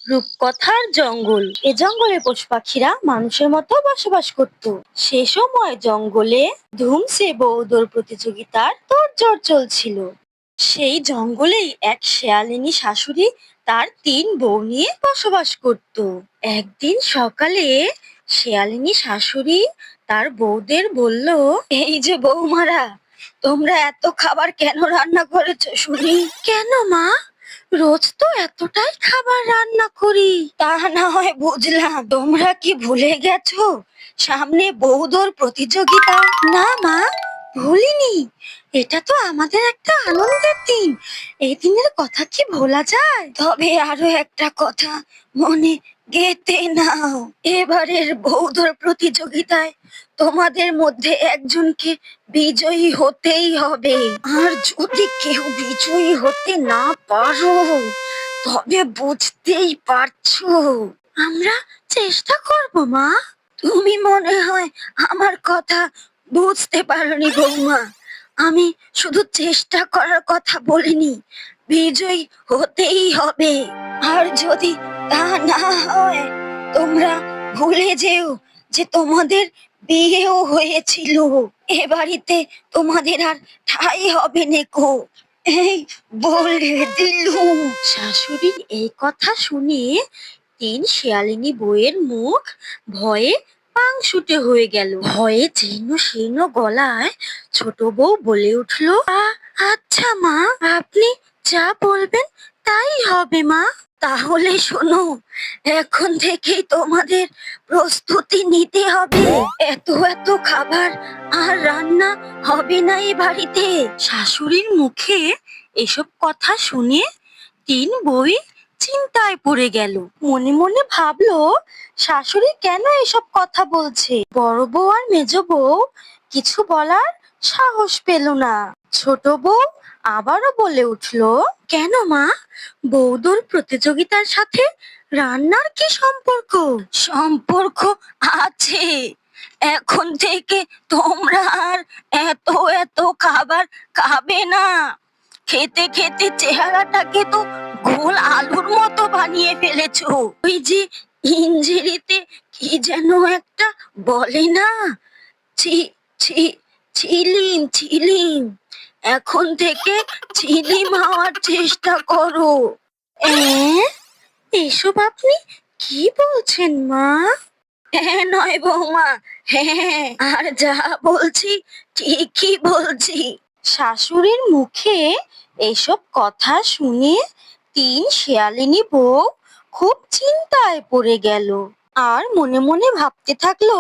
রূপকথার জঙ্গল। এ জঙ্গলে পশু পাখিরা মানুষের মতো বসবাস করত। সে সময় জঙ্গলে ধুমসে বৌদর প্রতিযোগিতার তোড়জোড় চলছিল। সেই জঙ্গলেই এক শেয়ালিনী শাশুড়ি তার ৩ বউ নিয়ে বসবাস করত। একদিন সকালে শেয়ালিনী শাশুড়ি তার বউদের বলল, এই যে বৌমারা, তোমরা এত খাবার কেন রান্না করেছো শুনি? কেন মা, রোজ তো এতটাই খাবার রান্না করি। তা না হয় বুঝলাম, তোমরা কি ভুলে গেছো সামনে বৌদর প্রতিযোগিতা? না মা, ভুলিনি। এটা তো আমাদের একটা আনন্দের দিন। এই দিনের কথা কি ভোলা যায়? তবে আরো একটা কথা মনে গেঁথে নাও, এবারের বৌদর প্রতিযোগিতায় তোমাদের মধ্যে একজনকে বিজয়ী হতেই হবে। আর যদি কেউ বিজয়ী হতে না পারো, তবে বুঝতেই পারছো আমরা চেষ্টা করব মা। তুমি মনে হয় আমার কথা বুঝতে পারোনি বৌমা। আমি শুধু চেষ্টা করার কথা বলিনি, বিজয়ী হতেই হবে। আর যদি তা না হয়, তোমরা ভুলে যেও যে তোমাদের বিয়েও হয়েছিল। এ বাড়িতে তোমাদের আর ঠাঁই হবে নেকো, এই বলে দিলুম। শাশুড়ির এই কথা শুনে ৩ শিয়ালিনী বউয়ের মুখ ভয়ে পাংশুটে হয়ে গেল। ভয়ে জীর্ণ শীর্ণ গলায় ছোট বউ বলে উঠল, আচ্ছা মা, আপনি যা বলবেন তাই হবে মা। তাহলে শোনো, এখন থেকেই তোমাদের প্রস্তুতি নিতে হবে। এত এত খাবার আর রান্না হবে না এ বাড়িতে। শাশুড়ির মুখে এসব কথা শুনে ৩ বউই চিন্তায় পড়ে গেল। মনে মনে ভাবলো, শাশুড়ি কেন এসব কথা বলছে। বড় বউ আর মেজ বউ কিছু বলার সাহস পেল না। ছোট বউ আবারও বলে উঠলো, কেন মা, বৌদর প্রতিযোগিতার সাথে রান্নার কি সম্পর্ক? সম্পর্ক আছে। এখন থেকে তোমরা আর এত এত খাবার খাবে না। খেতে খেতে চেহারাটাকে তো গোল আলুর মতো বানিয়ে ফেলেছো। ওই যে ইঞ্জিরিতে কি যেন একটা বলে না, ছি ছি, ছিলিম ছিলিম। এখন থেকে ছিলিম হওয়ার চেষ্টা করো। এসব আপনি কি বলছেন মা? হ্যাঁ নয় বৌমা, হ্যাঁ, আর যা বলছি ঠিকই বলছি। শাশুড়ির মুখে এসব কথা শুনে ৩ শিয়ালিনী বউ খুব চিন্তায় পড়ে গেল। আর মনে মনে ভাবতে থাকলো,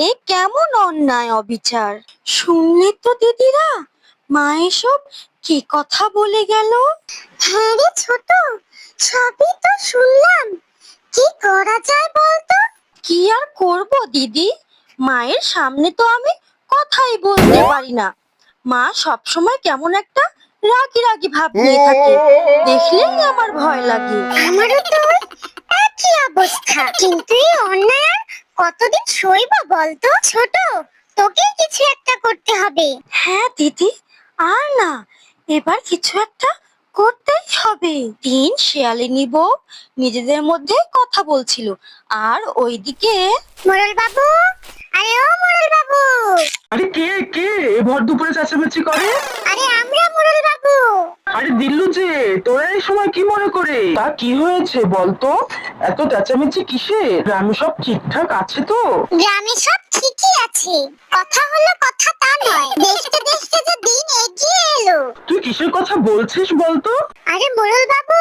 এ কেমন অন্যায় অবিচার। শুনলে তো দিদিরা, মা এসব কি কথা বলে গেল? হ্যাঁ রে ছোট, সবই তো শুনলাম। কি করা যায় বলতো? কি আর করব দিদি, মায়ের সামনে তো আমি কথাই বলতে পারি না। মা সবসময় কেমন একটা রাগি রাগি ভাব নিয়ে থাকে, দেখলেই আমার ভয় লাগে। আমারও তো ওই একই অবস্থা, কিন্তু এই অন্যায় আর কতদিন সইব বলতো? ছোট, তোকে কিছু একটা করতে হবে। হ্যাঁ দিদি, আর না, এবার কিছু একটা করতেই হবে। ৩ শিয়ালিনী বউ নিজেদের মধ্যে কথা বলছিল, আর ওইদিকে মোড়ল বাবু, আরে ও মোড়ল বাবু। আরে কে কে ভর দুপুরে চেঁচামেচি করে? আরে আমরা মোড়ল বাবু। আরে দিল্লু যে, তোরা এই সময় কি মনে করে? তা কি হয়েছে বলতো? এত চেঁচামেচি কিসে? গ্রামে সব ঠিকঠাক আছে তো? গ্রামে সব ঠিকই আছে, কথা হলো কথা তা নয়। দেখতে দেখতে যে দিন এগিয়ে এলো। তুই কিসের কথা বলছিস বলতো? আরে মোড়ল বাবু,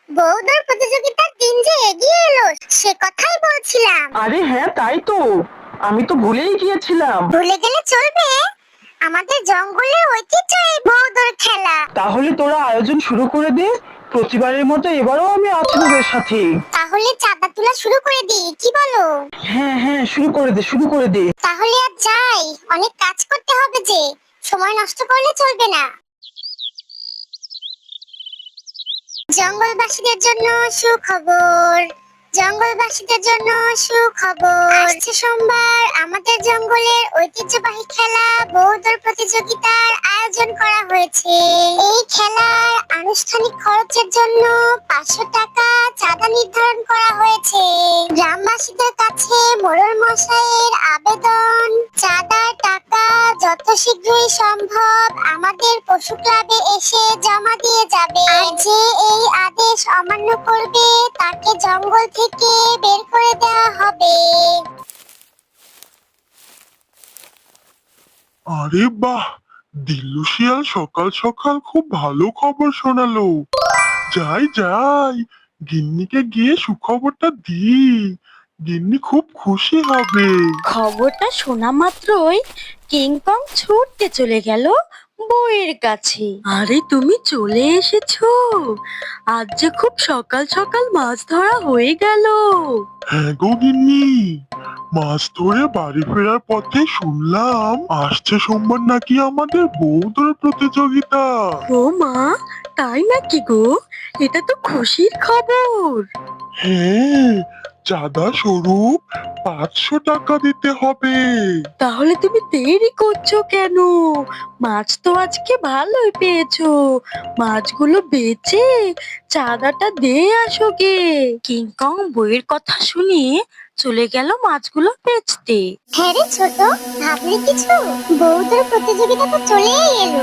বৌদর প্রতিযোগিতার দিন যে এগিয়ে এলো সে কথাই বলছিলাম। আরে হ্যাঁ, তাই তো, আমি তো ভুলেই গিয়েছিলাম। ভুলে গেলে চলবে, আমাদের জঙ্গলের ঐতিহ্য এই বৌদর খেলা। তাহলে তোরা আয়োজন শুরু করে দে। প্রতিবারের মতো এবারও আমি আছি তোদের সাথে। তাহলে চাঁদা তোলা শুরু করে দিই, কি বলো? হ্যাঁ হ্যাঁ, শুরু করে দে, শুরু করে দে। তাহলে আর যাই, অনেক কাজ করতে হবে যে, সময় নষ্ট করলে চলবে না। জঙ্গলবাসীদের জন্য সুখবর, জঙ্গলবাসীদের জন্য সুখবর। আসছে সোমবার আমাদের জঙ্গলের ঐতিহ্যবাহী খেলা বৌদর প্রতিযোগিতার আয়োজন করা হয়েছে। এই খেলার আনুষ্ঠানিক খরচের জন্য ৫০০ টাকা চাঁদা নির্ধারণ করা হয়েছে। গ্রামবাসীদের কাছে মোড়ল মশাইয়ের আবেদন, চাঁদার টাকা যত শীঘ্রই সম্ভব আমাদের পশু ক্লাবে এসে জমা দিয়ে যাবে। আর যে এই আদেশ অমান্য করবে তাকে জঙ্গল থেকে বের করে দেওয়া হবে। আরে বাহ, দিল্লু শিয়াল সকাল সকাল খুব ভালো খবর শোনালো। যাই যাই, গিন্নিকে গিয়ে সুখবরটা দিই, গিন্নি খুব খুশি হবে। খবরটা শোনা মাত্রই কিংকং ছুটতে চলে গেল বউয়ের কাছে। আরে তুমি চলে এসেছো, আজ যে খুব সকাল সকাল মাছ ধরা হয়ে গেল। হ্যাঁ গো গিন্নি, মাছ ধরে বাড়ি ফেরার পথে শুনলাম আসছে সোমবার নাকি আমাদের বৌদ্ধর প্রতিযোগিতা। ও মা, তাই নাকি গো? এটা তো খুশির খবর। হ্যাঁ, চাঁদা স্বরূপ 500 টাকা দিতে হবে। তাহলে তুমি দেরি করছো কেন? মাছ তো আজকে ভালোই পেয়েছো, মাছগুলো বেচে চাঁদাটা দিয়ে আসো গে। কিংকং বইয়ের কথা শুনে চলে গেল মাছগুলো বেচতে। হ্যাঁ রে ছোট, ভাবলি কিছু? বৌদ্ধর প্রতিযোগিতা তো চলেই এলো।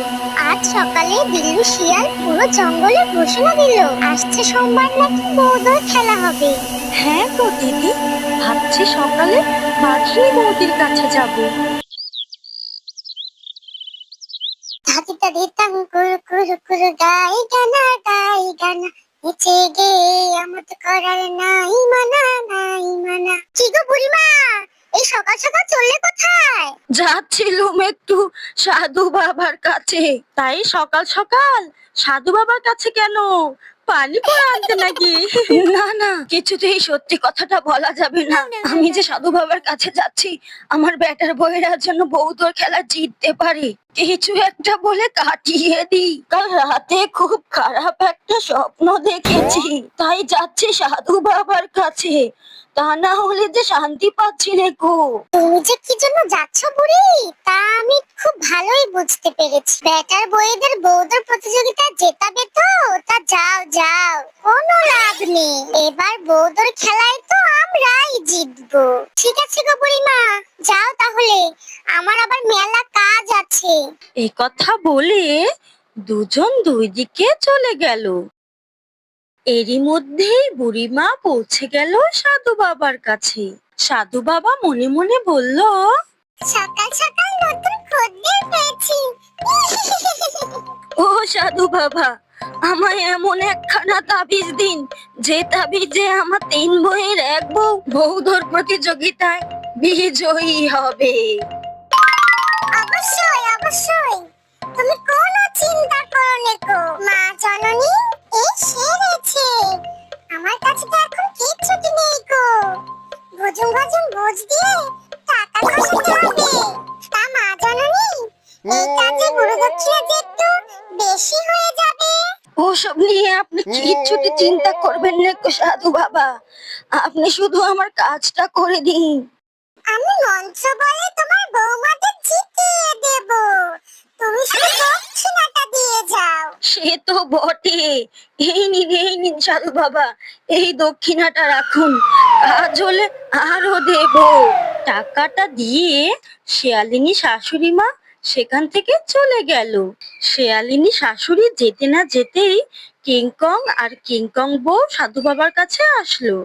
আজ সকালে দিল্লু শিয়াল পুরো জঙ্গলে ঘোষণা দিল আসছে সোমবার নাকি বৌদ্ধর খেলা হবে। হ্যাঁ গো দিদি, ভাবছি সকালে মাছলি বৌদির কাছে যাব। ধাদিটা দিতাম কুরু কুরু কুরু গাই গানা নেচে গে আমার তো করার নাই মানা নাই মানা। কি গো বুড়িমা, এই সকাল সকাল চললে কোথায়? যাচ্ছিলুম একটু সাধু বাবার কাছে। তাই সকাল সকাল সাধু বাবার কাছে কেন? পানি পড়া আনতে নাকি? না না, কিছুতেই সত্যি কথাটা বলা যাবে না। আমি যে সাধু বাবার কাছে যাচ্ছি আমার বেটার বউয়েরা যেন বৌদ্ধর খেলা জিততে পারে, কিছু একটা বলে কাটিয়ে দিই। কাল রাতে খুব খারাপ একটা স্বপ্ন দেখেছি, তাই যাচ্ছি সাধু বাবার কাছে। তা না হলে যে শান্তি পাচ্ছি রে গো। তুমি যে কি জন্য যাচ্ছ বুড়ি তা আমি খুব ভালোই বুঝতে পেরেছি। ব্যাটার বইয়েদের বৌদ্ধর প্রতিযোগিতা জেতাবে তো, তা যাও যাও, কোনো লাভ নেই। এবার বৌদ্ধর খেলায় তো আমরাই জিতবো। ঠিক আছে গো বুড়িমা, যাও তাহলে, আমার আবার মেলা কাজ আছে। এই কথা বলে দুজন দুই দিকে চলে গেল। এরই মধ্যেই বুড়িমা পৌঁছে গেল সাধু বাবার কাছে। সাধু বাবা মনে মনে বলল, সকাল সকাল নতুন খদ্দের পেয়েছি। ও সাধু বাবা, আমায় এমন একখানা তাবিজ দিন যে তাবিজে আমার 3 বইয়ের এক বউ বৌদ্ধর প্রতিযোগিতায় বিজয়ী হবে। অবশ্যই অবশ্যই, তুমি কোনো চিন্তা করো নেকো। মা জননী এই সেরেছে, আমার কাছে তো এখন কিচ্ছুটি নেই গো। ভুজুম ভুজুম বুঝ দিয়ে টাকা খসাতে হবে। তা মা জননী, এই কাজে গুরুদক্ষিণা যে একটু বেশি হয়ে যাবে। ওসব নিয়ে আপনি কিচ্ছুটি চিন্তা করবেন না গো সাধু বাবা, আপনি শুধু আমার কাজটা করে দিন। আমি মন্ত্র বলে তোমার বৌমাদের জিতিয়ে দেব, তুমি শুধু দক্ষিণাটা দিয়ে যাও। সে তো বটে, এই নিন সাধু বাবা, এই দক্ষিণাটা রাখুন, কাজ হলে আরো দেব। টাকাটা দিয়ে শেয়ালিনী শাশুড়ি মা সেখান থেকে চলে গেল। শেয়ালিনী শাশুড়ি যেতে না যেতেই কিংকং আর কিংকং বউ সাধু বাবার কাছে আসলো।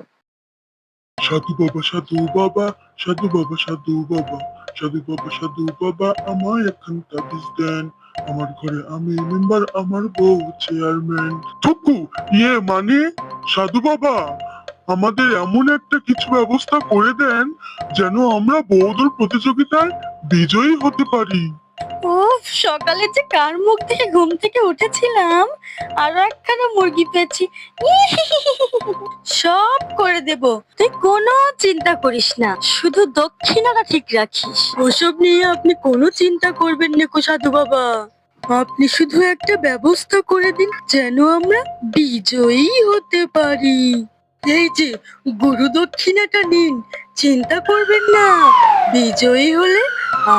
সাধু বাবা, সাধু বাবা, সাধু বাবা, সাধু বাবা, সাধু বাবা, সাধু বাবা, আমায় এখন তাবিজ দেন। আমার ঘরে আমি মেম্বার, আমার বউ চেয়ারম্যান। থুকু, মানে সাধু বাবা, আমাদের এমন একটা কিছু ব্যবস্থা করে দেন যেন আমরা বৌদ্ধর প্রতিযোগিতায় বিজয়ী হতে পারি। উফ, সকালে যে কার মুখ থেকে ঘুম থেকে উঠেছিলাম, আরো একখানা মুরগি পেয়েছি। সব করে দেব, তুই কোনো চিন্তা করিস না, শুধু দক্ষিণাটা ঠিক রাখিস। ওসব নিয়ে আপনি কোনো চিন্তা করবেন না গো সাধু বাবা, আপনি শুধু একটা ব্যবস্থা করে দিন যেন আমরা বিজয়ী হতে পারি। এই যে গুরু দক্ষিণাটা নিন, চিন্তা করবেন না, বিজয়ী হলে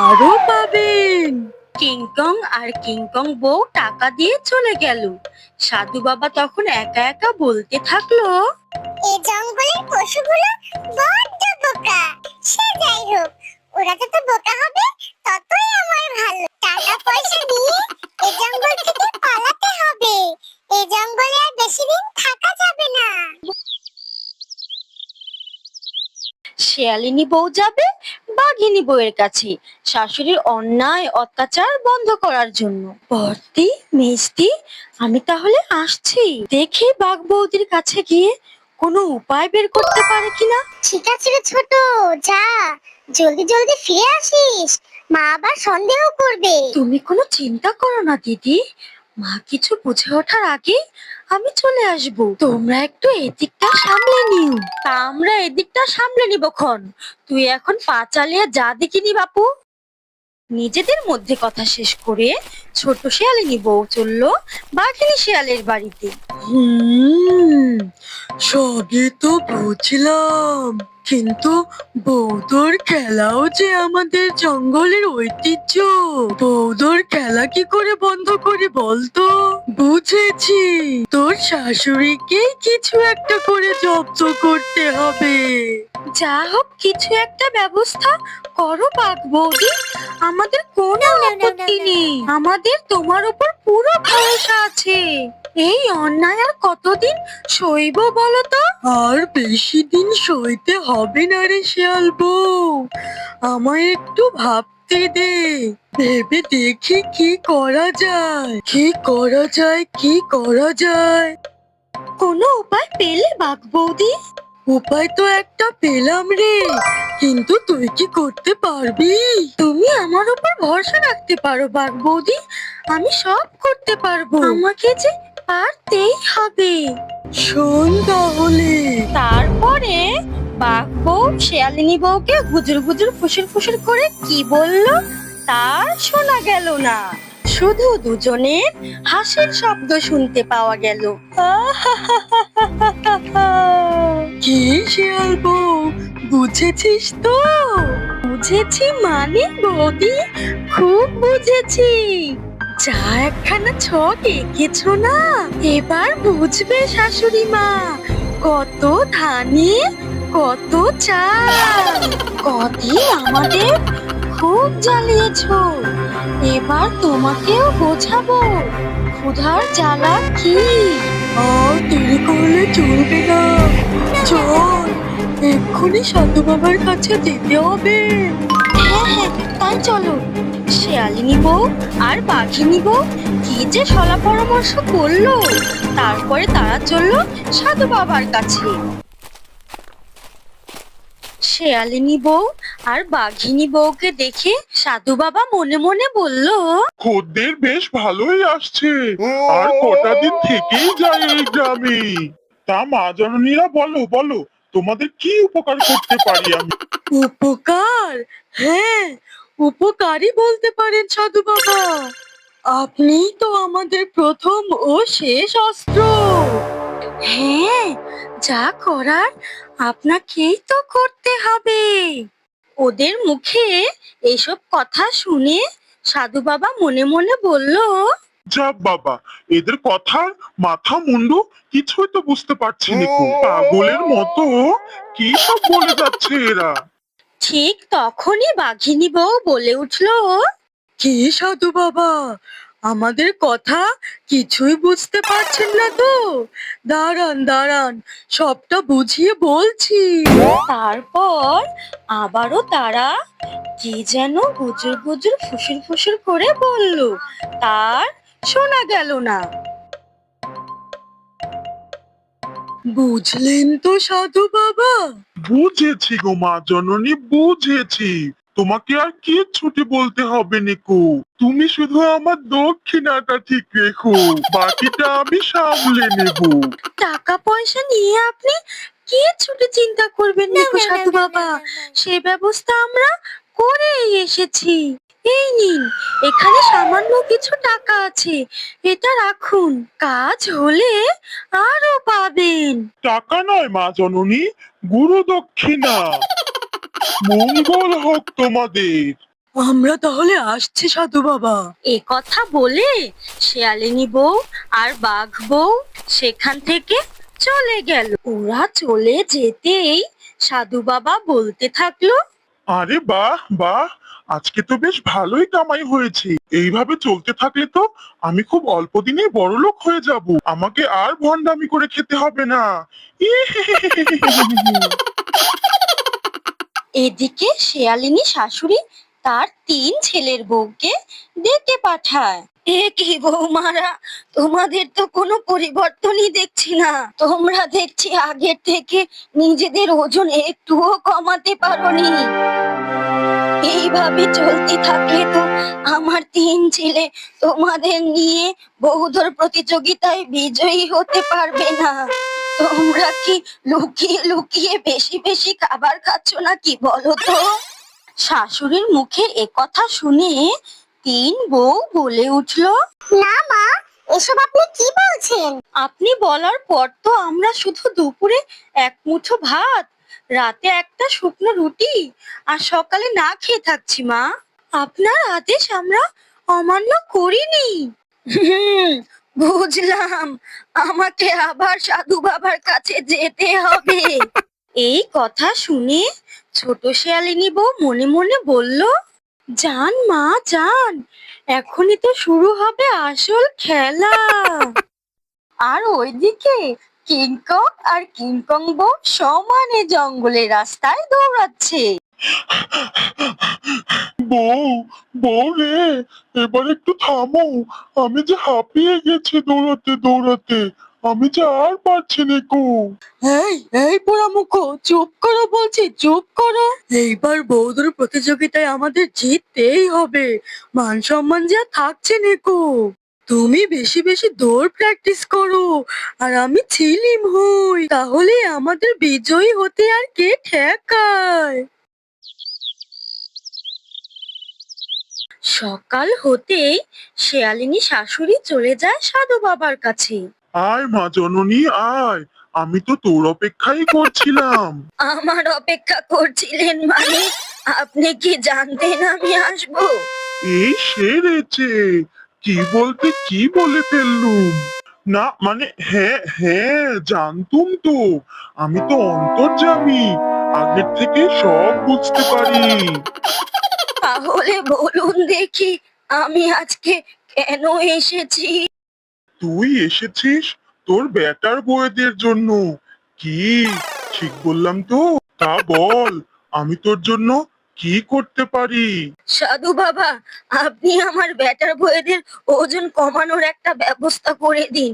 আরো পাবেন। কিংকং আর কিংকং বউ টাকা দিয়ে চলে গেল। সাধু বাবা তখন একা একা বলতে থাকলো, এই জঙ্গলের পশুগুলো বড্ড বোকা। সে যাই হোক, ওরা যত বোকা হবে ততই আমার ভালো। টাকা পয়সা নিয়ে এই জঙ্গল থেকে পালাতে হবে। এই জঙ্গলে আর বেশি দিন থাকা যাবে না। শিয়ালিনী বউ যাবে বাঘিনী বউয়ের কাছে শাশুড়ির অন্যায় অত্যাচার বন্ধ করার জন্য। বর্দি, মেজদি, আমি তাহলে আসছি। দেখি বাঘ বৌদির কাছে গিয়ে কোনো উপায় বের করতে পারে কিনা। ঠিক আছে রে ছোট, যা জলদি জলদি ফিরে আসিস, মা আবার সন্দেহ করবে। তুমি কোনো চিন্তা করো না দিদি, মা কিছু বুঝে ওঠার আগে আমি চলে আসব। তোমরা একটু এদিকটা সামলে নিও। তা আমরা এদিকটা সামলে নিব খন। তুই এখন পা চালিয়ে যা দেখিনি বাপু। নিজেদের মধ্যে কথা শেষ করে ছোট শিয়ালিনী বউ চলল বাঘিনী শিয়ালের বাড়িতে। সবই তো বুঝলাম, কিন্তু বৌদর খেলাও যে আমাদের জঙ্গলের ঐতিহ্য। বৌদর খেলা কি করে বন্ধ করে বলতো? বুঝেছি, তোর শাশুড়িকে কিছু একটা করে জব্দ করতে হবে। যা হোক কিছু একটা ব্যবস্থা করো বাঘ বৌদি, আমাদের কোনো আপত্তি নেই। আমাদের তোমার উপর পুরো ভরসা আছে। এই অন্যায় আর কতদিন সইব বলো তো? আর বেশি দিন সইতে হবে না রে শিয়াল বউ, আমায় একটু ভাবতে দে। ভেবে দেখি কি করা যায়, কি করা যায়, কি করা যায়। কোনো উপায় পেলে বাঘ বৌদি? উপায় তো একটা পেলাম রে, কিন্তু তুই কি করতে পারবি? তুমি আমার উপর ভরসা রাখতে পারো বাঘ বৌদি, আমি সব করতে পারবো। আমাকে যে পারতেই হবে। শোন তাহলে। তারপরে বাঘ বউ শিয়ালিনী বউকে গুজুর গুজুর ফুসুর ফুসুর করে কি বললো তার শোনা গেল না, শুধু দুজনের হাসির শব্দ শুনতে পাওয়া গেল। কি শিয়াল বউ, বুঝেছিস তো? বুঝেছি মানে বৌদি, খুব বুঝেছি। যা একখানা ছক এঁকেছো না, এবার বুঝবে শাশুড়ি মা, কত ধানে কত চাল। কদিন আমাদের খুব জ্বালিয়েছো, এবার তোমাকেও বোঝাবো ক্ষুধার জ্বালা কি। আর দেরি করলে চলবে না, চল এক্ষুনি সাধু বাবার কাছে যেতে হবে। হ্যাঁ হ্যাঁ, তাই চলো। শিয়ালিনী বউ আর বাঘিনী বউ কি যে সলা পরামর্শ করলো। তারপরে তারা চললো সাধু বাবার কাছে। শিয়ালিনী বউ আর বাঘিনী বউকে দেখে সাধু বাবা মনে মনে বলল, খদ্দের বেশ ভালোই আসছে, আর কটা দিন থেকেই যায় এই গ্রামে। তা মা জননীরা বলো বলো, তোমাদের কি উপকার করতে পারি আমি? উপকার? হ্যাঁ, উপকারই বলতে পারেন সাধু বাবা। আপনি তো আমাদের প্রথম ও শেষ অস্ত্র। হ্যাঁ, যা করার আপনাকেই তো করতে হবে। ওদের মুখে এসব কথা শুনে সাধু বাবা মনে মনে বলল, যাক বাবা, এদের কথার মাথা মুন্ডু কিছুই তো বুঝতে পারছি না, পাগলের মতো কি সব বলে যাচ্ছে এরা। ঠিক তখনই বাঘিনী বউ বলে উঠলো, কি সাধু বাবা, আমাদের কথা কিছুই বুঝতে পারছেন না তো? দাঁড়ান দাঁড়ান, সবটা বুঝিয়ে বলছি। তারপর আবারও তারা কি যেন গুজুর গুজুর ফুসুর ফুসুর করে বলল, তার শোনা গেল না। বুঝলেন তো সাধু বাবা? বুঝেছি গো মা জননী, বুঝেছি। তোমাকে আর কিচ্ছুটি বলতে হবে নিকো, তুমি শুধু আমার দক্ষিণাটা ঠিক রেখো, বাকিটা আমি সামলে নেব। টাকা পয়সা নিয়ে আপনি কি ছুটি চিন্তা করবেন না গো সাধু বাবা, সে ব্যবস্থা আমরা করেই এসেছি। এই নিন, এখানে সামান্য কিছু টাকা আছে, এটা রাখুন, কাজ হলে আরো পাবেন। টাকা নয় মা জননী, গুরু দক্ষিণা। মঙ্গল হোক তোমাদের। আমরা তাহলে আসছি সাধু বাবা। এ কথা বলে শিয়ালিনী বউ আর বাঘ বউ সেখান থেকে চলে গেল। ওরা চলে যেতেই সাধু বাবা বলতে থাকলো, আরে বাহ বাহ, আজকে তো বেশ ভালোই কামাই হয়েছে। এইভাবে চলতে থাকলে তো আমি খুব অল্প দিনে বড়লোক হয়ে যাব। আমাকে আর ভন্ডামি করে খেতে হবে না। এদিকে শিয়ালিনী শাশুড়ি তার 3 ছেলের বউকে ডেকে পাঠায়। এ কি বৌমারা, তোমাদের তো কোনো পরিবর্তনই দেখছি না। তোমরা দেখছি আগের থেকে নিজেদের ওজন একটুও কমাতে পারোনি। এইভাবে চলতে থাকলে তো আমার 3 ছেলে তোমাদের নিয়ে বৌদ্ধর প্রতিযোগিতায় বিজয়ী হতে পারবে না। তোমরা কি লুকিয়ে লুকিয়ে বেশি বেশি খাবার খাচ্ছ নাকি বলো তো? শাশুড়ির মুখে একথা শুনে 3 বউ বলে উঠলো, না মা, এসব আপনি কি বলছেন? আপনি বলার পর তো আমরা শুধু দুপুরে এক মুঠো ভাত, রাতে একটা শুকনো রুটি আর সকালে না খেয়ে থাকছি মা। আপনার আদেশ আমরা অমান্য করিনি। হুম, বুঝলাম। আমাকে আবার সাধু বাবার কাছে যেতে হবে। এই কথা শুনে ছোট শিয়ালিনী বউ মনে মনে বলল, যান মা যান, এখনই তো শুরু হবে আসল খেলা। আর ওইদিকে কিংকং আর কিংকং বউ সমানে জঙ্গলের রাস্তায় দৌড়াচ্ছে। বউ, বউ রে, এবার একটু থামো। আমি যে হাঁপিয়ে গেছি দৌড়াতে দৌড়াতে। আমি যে আর পারছি না কো। এই এই পোড়ামুখো, চুপ করো বলছি, চুপ করো। এইবার বৌদ্ধর প্রতিযোগিতায় আমাদের জিততেই হবে। মান সম্মান যা থাকছে নেকো। তুমি বেশি বেশি দৌড় প্র্যাকটিস করো আর আমি ছিলিম হই, তাহলে আমাদের বিজয়ী হতে আর কে ঠেকায়। সকাল হতেই শিয়ালিনী শাশুড়ি চলে যায় সাধু বাবার কাছে। আয় মা জননী আয়, আমি তো তোর অপেক্ষাই করছিলাম। আমার অপেক্ষা করছিলেন মানে? আপনি কি জানতেন আমি আসবো? এই সেরেছে, কি বলতে কি বলে ফেললুম। না মানে হ্যাঁ হ্যাঁ, জানতুম তো। আমি তো অন্তর্যামী, আগের থেকে সব বুঝতে পারি। তাহলে বলুন দেখি, আমি আজকে কেন এসেছি? তুই এসেছিস তোর বেটার বউদের জন্য। কি ঠিক বললাম তো? তা বল, আমি তোর জন্য কি করতে পারি? সাধু বাবা, আপনি আমার বেটার বউদের ওজন কমানোর একটা ব্যবস্থা করে দিন।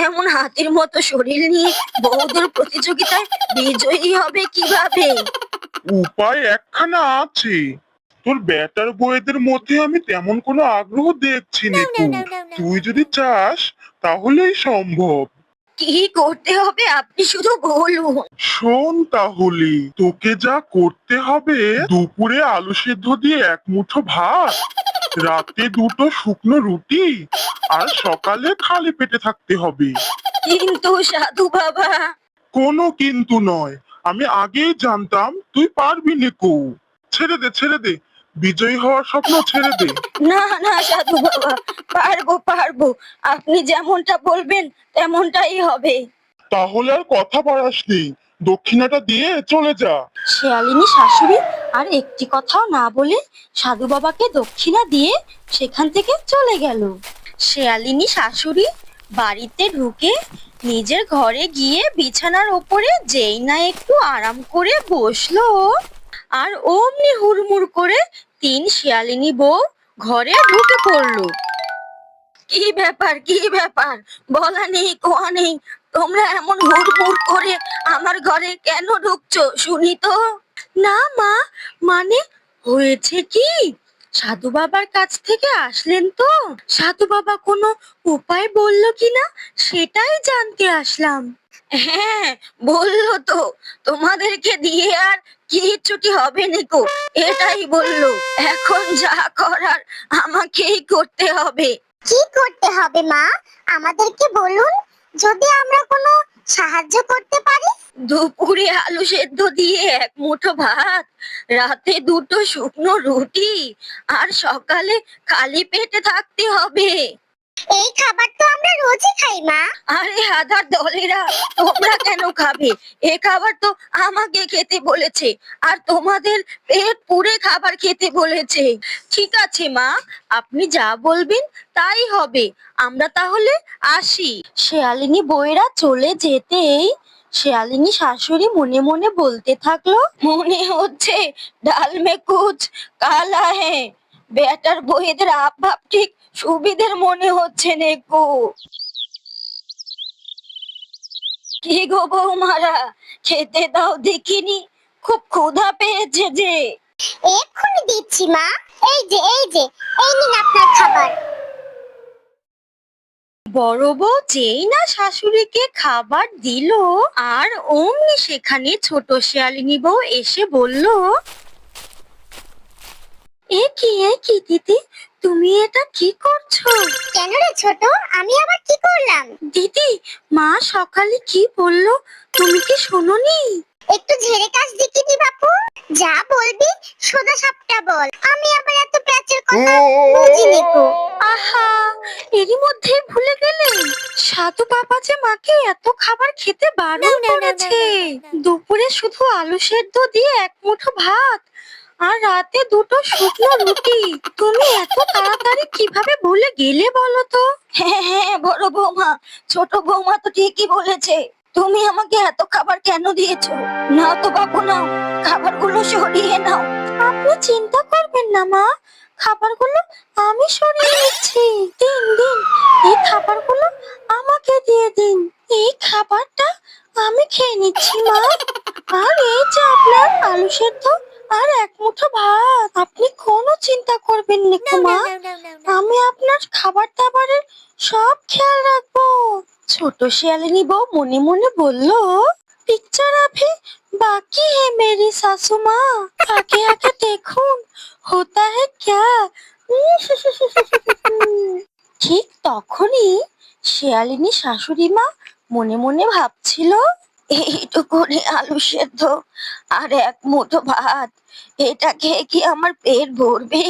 এমন হাতির মতো শরীর নিয়ে বৌদ্ধর প্রতিযোগিতায় বিজয়ী হবে কিভাবে? উপায় একখানা আছে। তোর বেটার বউদের মধ্যে আমি তেমন কোনো আগ্রহ দেখছি না তো। তুই যদি চাস তাহলেই সম্ভব। কি করতে হবে আপনি শুধু বলুন। শোন তাহলে, তোকে যা করতে হবে, দুপুরে আলু সেদ্ধ দিয়ে এক মুঠো ভাত, রাতে দুটো শুকনো রুটি, আর সকালে খালি পেটে থাকতে হবে। কিন্তু সাধু বাবা, কোনো কিন্তু নয়, আমি আগেই জানতাম তুই পারবি নেকো। ছেড়ে দে ছেড়ে দে, বিজয়ী হওয়ার স্বপ্ন ছেড়ে দে। না না সাধু বাবা, পারবো পারবো। আপনি যেমনটা বলবেন তেমনটাই হবে। তাহলে আর কথা বাড়াস নি, দক্ষিণাটা দিয়ে চলে যা। শিয়ালিনী শাশুড়ি আর একটি কথাও না বলে সাধু বাবাকে দক্ষিণা দিয়ে সেখান থেকে চলে গেল। শিয়ালিনী শাশুড়ি বাড়িতে ঢুকে নিজের ঘরে গিয়ে বিছানার ওপরে যেই না একটু আরাম করে বসলো, আর অমনি হুড়মুড় করে 3 শিয়ালিনী বউ ঘরে ঢুকে পড়লো। কি ব্যাপার কি ব্যাপার, বলা নেই কোয়া নেই, তোমরা এমন হুড়মুড় করে আমার ঘরে কেন ঢুকছো শুনি তো? না মা, মানে হয়েছে কি, সাধু বাবার কাছ থেকে আসলেন তো, সাধু বাবা কোনো উপায় বললো কিনা সেটাই জানতে আসলাম। হ্যাঁ, বললো তো, তোমাদেরকে দিয়ে আর কিচ্ছুটি হবে নিকো, এটাই বললো। এখন যা করার আমাকেই করতে হবে। কি করতে হবে মা? আমাদেরকে বলুন, যদি আমরা কোনো সাহায্য করতে পারি। দুপুরে আলু সেদ্ধ দিয়ে এক মুঠো ভাত, রাতে দুটো শুকনো রুটি, আর সকালে খালি পেটে থাকতে হবে। এই খাবার তো আমরা রোজই খাই মা। আরে হাদার দলেরা, তোমরা কেন খাবে? এ খাবার তো আমাকে খেতে বলেছে, আর তোমাদের পেট পুরে খাবার খেতে বলেছে। ঠিক আছে মা, আপনি যা বলবেন তাই হবে। আমরা তাহলে আসি। শেয়ালিনী বউয়েরা চলে যেতেই শেয়ালিনী শাশুড়ি মনে মনে বলতে থাকলো, মনে হচ্ছে ডাল মে কুছ কালা হে। বেটার বউয়েদের আপ ভাব ঠিক সুবিধের মনে হচ্ছে নেকো। কি গো বৌমারা, খেতে দাও দেখিনি, খুব ক্ষুধা পেয়েছে যে। এক্ষুনি দিচ্ছি মা। এই যে এই নিন আপনার খাবার। বড় বউ যেই না শাশুড়িকে খাবার দিল, আর অমনি সেখানে ছোট শিয়ালিনী বউ এসে বলল, এ কি দিদি, তুমি এটা কি করছো? কেন রে ছোট, আমি আবার কি করলাম? দিদি, মা সকালে কি বললো তুমি কি শোনোনি? একটু ঝেড়ে কাজ দেখিনি বাপু। যা বলবি সোজা সাপটা বল, আমি আবার এত প্যাচের কথা বুঝিনি কো। আহা, এরই মধ্যে ভুলে গেলে, সাধু বাবা যে মাকে এত খাবার খেতে বারণ করেছে। দুপুরে শুধু আলু সেদ্ধ দিয়ে এক মুঠো ভাত, আর রাতে দুটো শুকনো রুটি। তুমি এত তাড়াতাড়ি কিভাবে ভুলে গেলে বলো তো? হ্যাঁ হ্যাঁ, বড় বৌমা, ছোট বৌমা তো ঠিকই বলেছে। তুমি আমাকে এত খাবার কেন দিয়েছো? নাও তো বাবু, নাও, খাবারগুলো সরিয়ে নাও। আপনি চিন্তা করবেন না মা, খাবারগুলো আমি সরিয়ে নিচ্ছি। দিন দিন, এই খাবারগুলো আমাকে দিয়ে দিন। এই খাবারটা আমি খেয়ে নিচ্ছি মা। আর এই যে আপনার আলু সেদ্ধ আর এক মুঠো ভাত, আপনি কোনো চিন্তা করবেন না মা। আমি আপনার খাবার দাবারের সব খেয়াল রাখবো। ছোট শিয়ালিনী বউ মনে মনে বলল, পিকচার আভি বাকি है मेरी सासू माँ, आगे आगे देखूं होता है क्या। ঠিক তখনই শিয়ালিনী শাশুড়ি মা মনে মনে ভাবছিল, এইটুকুনি আলু সেদ্ধ আর এক মুঠো ভাত, এটা খেয়ে কি আমার পেট ভরবে?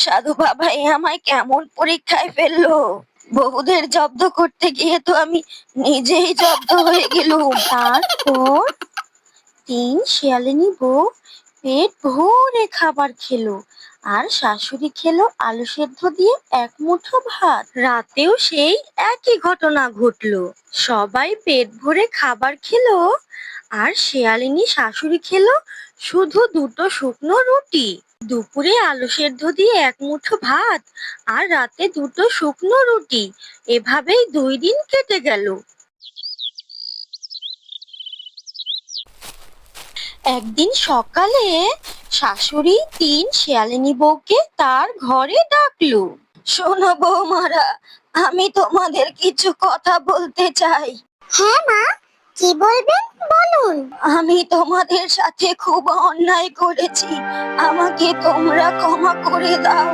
সাধু বাবা এ আমায় কেমন পরীক্ষায় ফেললো। বহুদের জব্দ করতে গিয়ে তো আমি নিজেই জব্দ হয়ে গেলুম। তারপর শিয়ালিনী বউ পেট ভরে খাবার খেলো, আর শাশুড়ি খেলো আলু সেদ্ধ দিয়ে এক মুঠো ভাত। রাতেও সেই একই ঘটনা ঘটলো। সবাই পেট ভরে খাবার খেলো, আর শিয়ালিনী শাশুড়ি খেলো শুধু দুটো শুকনো রুটি। দুপুরে আলু সেদ্ধ দিয়ে এক মুঠো ভাত, আর রাতে দুটো শুকনো রুটি। এভাবেই 2 দিন কেটে গেল। একদিন সকালে শাশুড়ি শিয়ালিনী বউকে তার ঘরে ডাকলো। শোনো বৌমারা, আমি তোমাদের কিছু কথা বলতে চাই। হ্যাঁ মা, কি বলবেন বলুন। আমি তোমাদের সাথে খুব অন্যায় করেছি, আমাকে তোমরা ক্ষমা করে দাও।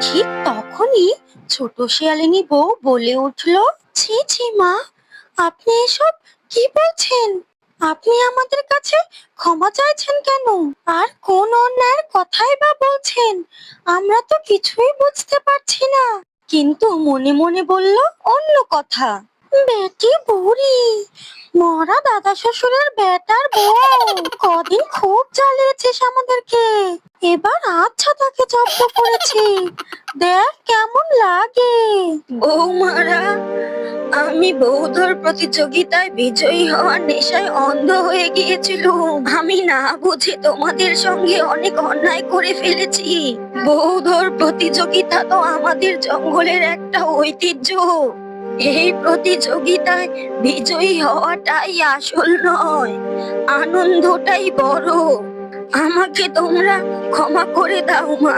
ঠিক তখনই ছোট শিয়ালিনী বউ বলে উঠলো, ছি ছি মা, আপনি এসব কি বলছেন? আপনি আমাদের কাছে ক্ষমা চাইছেন কেন? আর কোন অন্যায়ের কথাই বা বলছেন? আমরা তো কিছুই বুঝতে পারছি না। কিন্তু মনে মনে বলল অন্য কথা, বেটি বুড়ি, মরা দাদা শ্বশুরের বেটার বউ, কদিন খুব জ্বালিয়েছিস আমাদেরকে। এবার আচ্ছা তাকে জব্দ করেছি, দেখ কেমন লাগে। বৌমারা, আমি বৌদ্ধর প্রতিযোগিতায় বিজয়ী হওয়ার নেশায় অন্ধ হয়ে গিয়েছিলুম। আমি না বুঝে তোমাদের সঙ্গে অনেক অন্যায় করে ফেলেছি। বৌদ্ধর প্রতিযোগিতা তো আমাদের জঙ্গলের একটা ঐতিহ্য। এই প্রতিযোগিতায় বিজয়ী হওয়াটাই আসল নয়, আনন্দটাই বড়। আমাকে তোমরা ক্ষমা করে দাও মা।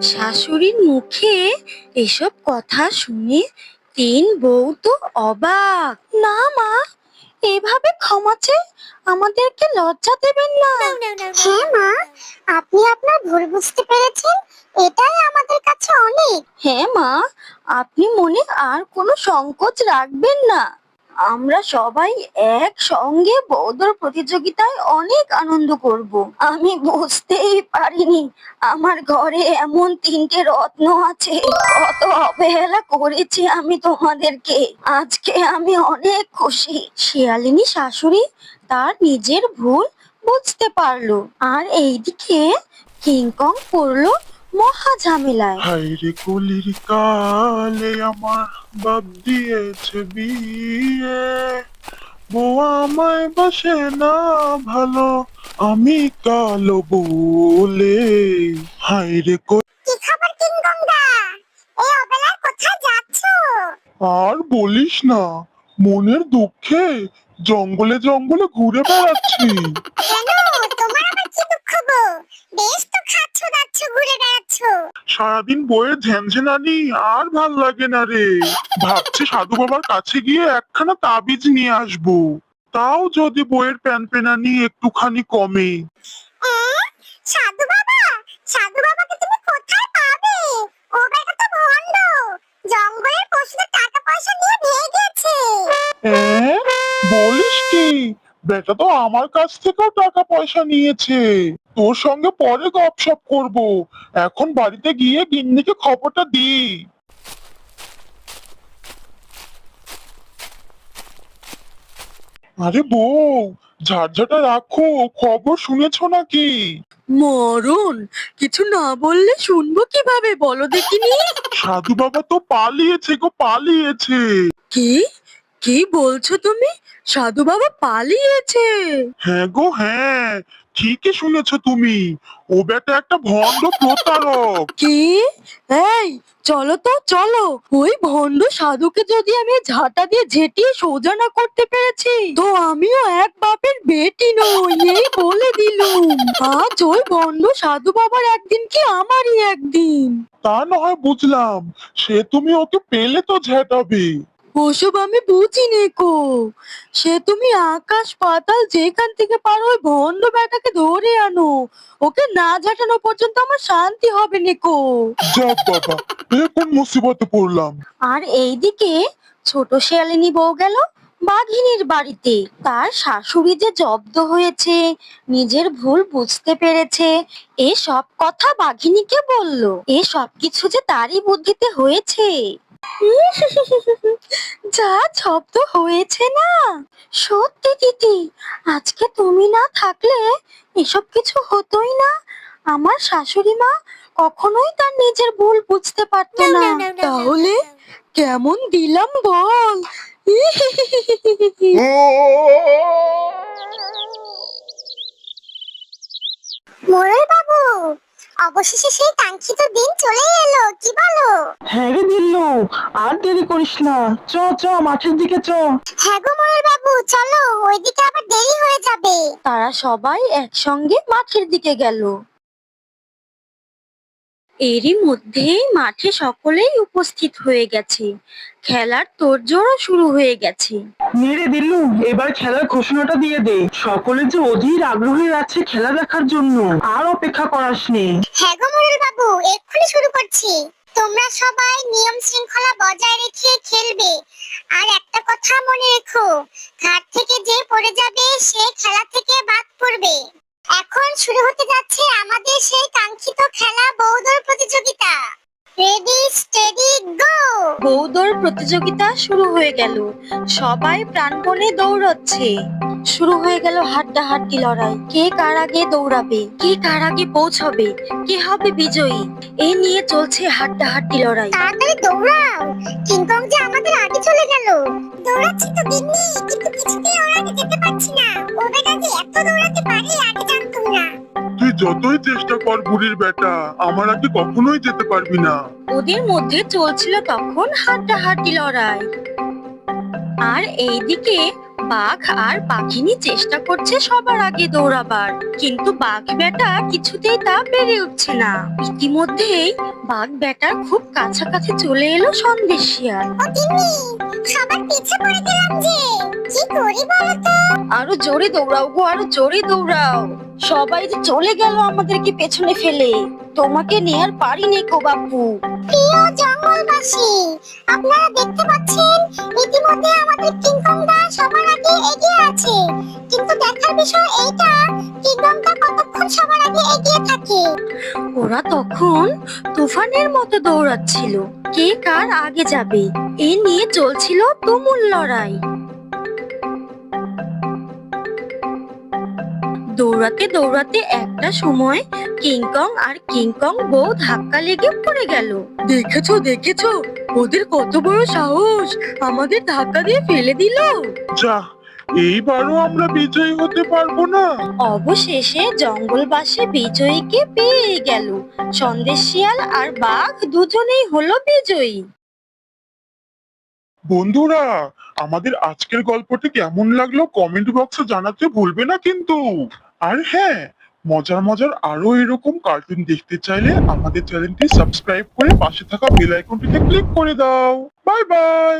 শাশুড়ির মুখে এসব কথা শুনে বউ তো অবাক। না মা, এভাবে ক্ষমা চেয়ে আমাদেরকে লজ্জা দেবেন না। হ্যাঁ মা, আপনি আপনার ভুল বুঝতে পেরেছেন, এটাই আমাদের কাছে অনেক। হ্যাঁ মা, আপনি মনে আর কোনো সংকোচ রাখবেন না। আমরা সবাই একসঙ্গে বৌদ্ধর প্রতিযোগিতায় অনেক আনন্দ করব। আমি বুঝতেই পারিনি আমার ঘরে এমন 3টে রত্ন আছে। কত অবহেলা করেছি আমি তোমাদেরকে। আজকে আমি অনেক খুশি। শিয়ালিনী শাশুড়ি তার নিজের ভুল বুঝতে পারলো, আর এইদিকে কিংকং পড়লো মহা ঝামেলায়। হায়রে কলির কালে আমার বাপ দিয়েছে বিয়ে, বউ আমায় বাসে না ভালো, আমি কালো বলে। হায়রে কি খবর কিংকং দা? এই অবেলায় কোথায় যাচ্ছো? আর বলিস না, মনের দুঃখে জঙ্গলে জঙ্গলে ঘুরে বেড়াচ্ছি। কেন, তোমার আবার কি দুঃখ গো? বেশ তো খাচ্ছো দাচ্ছো ঘুরে বেড়াচ্ছো। সারাদিন বইয়ের ঝ্যানঝ্যানানি আর ভাল লাগে না রে। ভাবছি সাধু বাবার কাছে গিয়ে একখানা তাবিজ নিয়ে আসবো, তাও যদি বইয়ের প্যানপেনানি একটুখানি কমে। সাধু বাবা? সাধু বাবাকে তুমি কোথায় পাবে? ও বেটা তো ভণ্ড, জঙ্গলের পশুদের টাকা পয়সা নিয়ে ভেগে গেছে। বলিস কি? বেটা তো আমার কাছ থেকেও টাকা পয়সা নিয়েছে। তোর সঙ্গে পরে গপসপ করব, এখন বাড়িতে গিয়ে গিন্নিকে খবরটা দি। আরে বউ, ঝাড়ঝাটা রাখো, খবর শুনেছো নাকি? মরণ, কিছু না বললে শুনবো কিভাবে, বলো দেখিনি। সাধু বাবা তো পালিয়েছে গো, পালিয়েছে। কি কি বলছো তুমি? সাধু বাবা পালিয়েছে? হ্যাঁ গো হ্যাঁ, ঠিকই শুনেছো তুমি। ও বেটা একটা ভণ্ড প্রতারক। কি? এই চলো তো চলো, ওই ভণ্ড সাধুকে যদি আমি ঝাঁটা দিয়ে ঝেঁটিয়ে সোজা না করতে পেরেছি, তো আমিও এক বাপের বেটি নই, এই বলে দিলুম। আজ ওই ভণ্ড সাধু বাবার একদিন কি আমারই একদিন। তা না হয় বুঝলাম, সে তুমি ওকে পেলে তো ঝেঁটাবে। ওসব আমি বুঝি নেকো। সে তুমি আকাশ পাতাল যেখান থেকে পারো ওই ভণ্ড বেটাকে ধরে আনো। ওকে না ঝাঁটানো পর্যন্ত আমার শান্তি হবে নেকো। যাক বাবা, এ কোন মুসিবতে পড়লাম। আর এইদিকে ছোট শিয়ালিনী বউ গেল বাঘিনীর বাড়িতে। তার শাশুড়ি যে জব্দ হয়েছে, নিজের ভুল বুঝতে পেরেছে, এ সব কথা বাঘিনীকে বলল। এ সব কিছু যে তারই বুদ্ধিতে হয়েছে। যা শব্দ হয়েছে না, সত্যি দিদি, আজকে তুমি না থাকলে এসব কিছু হতোই না। আমার শাশুড়ি মা কখনোই তার নিজের ভুল বুঝতে পারতো না। তাহলে কেমন দিলাম বল? মোড়ল বাবু, অবশেষে সেই কাঙ্ক্ষিত দিন চলে এলো, কি বলো? হ্যাঁ রে দিল্লু, আর দেরি করিস না, চ চ মাঠের দিকে চ। হ্যাঁ গো মোড়ল বাবু, চলো, ওইদিকে আবার দেরি হয়ে যাবে। তারা সবাই একসঙ্গে মাঠের দিকে গেল। এরই মধ্যে মাঠে সকলেই উপস্থিত হয়ে গেছে। খেলার তোড়জোড়ও শুরু হয়ে গেছে। নে রে দিল্লু, এবার খেলার ঘোষণাটা দিয়ে দে। সকলে যে অধীর আগ্রহে আছে খেলা দেখার জন্য, আর অপেক্ষা করাস নে। হ্যাঁ গো মোড়ল বাবু, এক্ষুনি শুরু করছি। তোমরা সবাই নিয়ম শৃঙ্খলা বজায় রেখে খেলবে। আর একটা কথা মনে রেখো, ঘাট থেকে যে পড়ে যাবে সে খেলা থেকে বাদ পড়বে। এখন শুরু হতে যাচ্ছে আমাদের সেই কাঙ্ক্ষিত খেলা বৌদ্ধর প্রতিযোগিতা। Ready steady go. বৌদৌড় প্রতিযোগিতা শুরু হয়ে গেল। সবাই প্রাণপণে দৌড়চ্ছে। শুরু হয়ে গেল হাড্ডাহাড্ডি লড়াই। কে কার আগে দৌড়াবে, কে কার আগে পৌঁছাবে, কে হবে বিজয়ী, এই নিয়ে চলছে হাড্ডাহাড্ডি লড়াই। তাড়াতাড়ি দৌড়াও, কিংকং যে আমাদের আগে চলে গেল। দৌড়াচ্ছি তো গিন্নি, কিন্তু কিছুতেই ওর আগে যেতে পারছি না। ও বেটা যে এত দৌড়াতে পারে আগে জানতাম না। তুই যতই চেষ্টা কর বুড়ির বেটা, আমার আগে কখনোই যেতে পারবি না। ওদের মধ্যে চলছিল তখন হাড্ডাহাড্ডি লড়াই। আর এইদিকে বাঘ আর বাঘিনী চেষ্টা করছে সবার আগে দৌড়াবার, কিন্তু বাঘ বেটা কিছুতেই তা পেরে উঠছে না। ইতিমধ্যেই বাঘ বেটার খুব কাছাকাছি চলে এলো সন্দেশ শিয়াল। ও গিন্নি, সবার পিছে পড়ে গেলাম যে, কি করি বলো তো? আরো জোরে দৌড়াও গো, আরো জোরে দৌড়াও। সবাই যে চলে গেল আমাদেরকে পেছনে ফেলে, তোমাকে নিয়ে আর পারি নে গো বাপু। প্রিয় জঙ্গল জঙ্গলবাসী। আপনারা দেখতে পাচ্ছেন ইতিমধ্যে আমাদের কিংকংদা সবার আগে এগিয়ে আছে, কিন্তু দেখার বিষয় এইটা কিংকংদা কতক্ষণ সবার আগে এগিয়ে থাকে। ওরা তখন তুফানের মতো দৌড়াচ্ছিল, কে কার আগে যাবে এ নিয়ে চলছিল তুমুল লড়াই। দৌড়াতে দৌড়াতে একটা সময় কিংকং আর কিংকং বউ ধাক্কা লেগে পড়ে গেল। দেখেছো দেখেছো, ওদের কত বড় সাহস, আমাদের ধাক্কা দিয়ে ফেলে দিল। যা, এইবারও আমরা বিজয়ী হতে পারবো না। অবশেষে জঙ্গলবাসী বিজয়ীকে পেয়ে গেল। সন্দেশ শিয়াল আর বাঘ দুজনেই হলো বিজয়ী। বন্ধুরা, আমাদের আজকের গল্পটি কেমন লাগলো কমেন্ট বক্সে জানাতে ভুলবে না কিন্তু। আর হ্যাঁ, মজার মজার আরো এরকম কার্টুন দেখতে চাইলে আমাদের চ্যানেলটি সাবস্ক্রাইব করে পাশে থাকা বেল আইকনটিতে ক্লিক করে দাও। Bye bye.